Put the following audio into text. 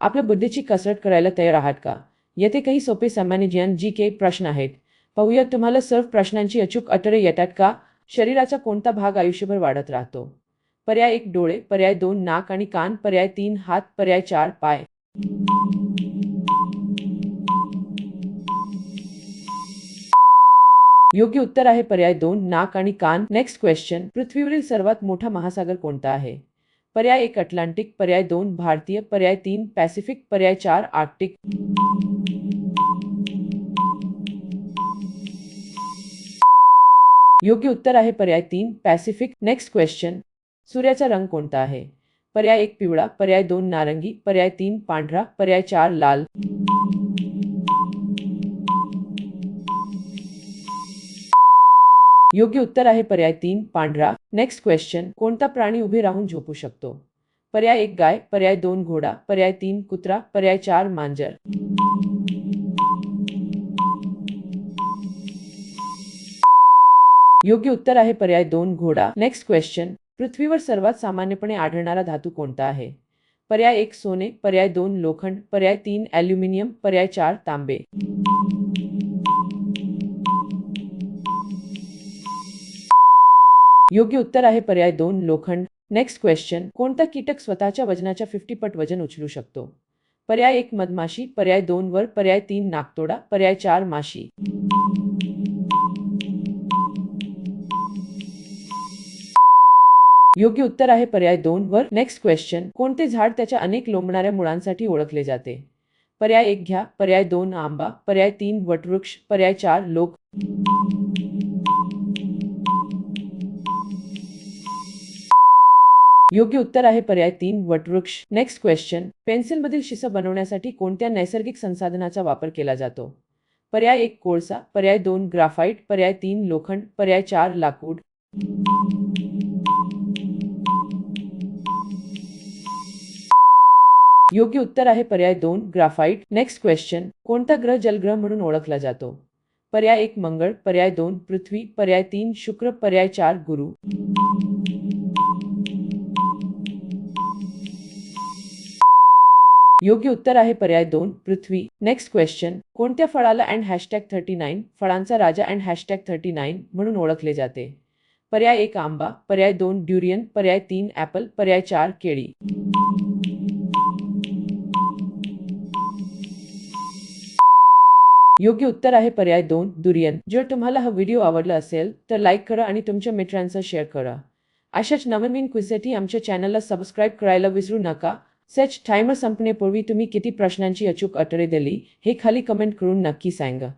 आपल्या बुद्धीची कसरत करायला तयार आहात का? येथे काही सोपे सामान्य ज्ञान जी प्रश्न आहेत. पाहूया तुम्हाला सर्व प्रश्नांची अचूक उत्तरे येतात का? शरीराचा कोणता भाग आयुष्यभर वाढत राहतो? पर्याय 1 डोळे, पर्याय 2 नाक आणि कान, पर्याय 3 हात, पर्याय 4 पाय. योग्य उत्तर आहे पर्याय 2 नाक आणि कान. Next question. पृथ्वीवरील सर्वात मोठा महासागर कोणता आहे? पर्याय 1 अटलांटिक, पर्याय 2 भारतीय, पर्याय 3 पॅसिफिक, पर्याय 4 आर्क्टिक. योग्य उत्तर आहे पर्याय 3 पॅसिफिक. Next question. सूर्याचा रंग कोणता आहे? पर्याय 1 पिवळा, पर्याय 2 नारंगी, पर्याय 3 पांढरा, पर्याय 4 लाल. योग्य उत्तर आहे पर्याय 3 पांढरा. Next question. कोणता प्राणी उभे राहून झोपू शकतो? पर्याय 1 गाय, पर्याय 2 घोडा, पर्याय 3 कुत्रा, पर्याय 4 मांजर. योग्य उत्तर आहे पर्याय 2 घोडा. Next question. पृथ्वीवर सर्वात सामान्यपणे आढळणारा धातू कोणता आहे? पर्याय 1 सोने, पर्याय 2 लोखंड, पर्याय 3 ॲल्युमिनियम, पर्याय 4 तांबे. योग्य उत्तर आहे पर्याय 2 लोखंड. Next question. कोणता कीटक स्वतःच्या वजनाच्या 50 पट वजन उचलू शकतो? पर्याय 1 मधमाशी, पर्याय 2 वर, पर्याय 3 नाकतोडा, पर्याय 4 माशी. योग्य उत्तर आहे पर्याय 2 वर. Next question. कोणते झाड त्याच्या अनेक लोंबणाऱ्या मुळांसाठी ओळखले जाते? पर्याय 1 घ्या, पर्याय 2 आंबा, पर्याय 3 वटवृक्ष, पर्याय 4 लोक. योग्य उत्तर आहे पर्याय 3 वटवृक्ष. Next question. पेन्सिलमधील शिसा बनवण्यासाठी कोणत्या नैसर्गिक संसाधनाचा वापर केला जातो? पर्याय 1 कोळसा, पर्याय 2 ग्राफाइट, पर्याय 3 लोखंड, पर्याय 4 लाकूड. योग्य उत्तर आहे पर्याय 2 ग्राफाइट. Next question. कोणता ग्रह जलग्रह म्हणून ओळखला जातो? पर्याय 1 मंगळ, पर्याय 2 पृथ्वी, पर्याय 3 शुक्र, पर्याय 4 गुरु. योग्य उत्तर आहे पर्याय 2 पृथ्वी. Next question. कोणत्या फळाला #39 फळांचा राजा #39 म्हणून ओळखले जाते? पर्याय 1 आंबा, पर्याय 2 ड्युरियन, पर्याय 3 ॲपल, पर्याय 4 केळी. योग्य उत्तर आहे पर्याय 2 दुरियन. जर तुम्हाला हा व्हिडिओ आवडला असेल तर लाईक करा आणि तुमच्या मित्रांना शेअर करा. अशाच नवनवीन क्विजसाठी आमच्या चॅनलला सबस्क्राईब करायला विसरू नका. टायमर संपण्यापूर्वी तुम्ही किती प्रश्नांची अचूक उत्तरे दिली हे खाली कमेंट करून नक्की सांगा.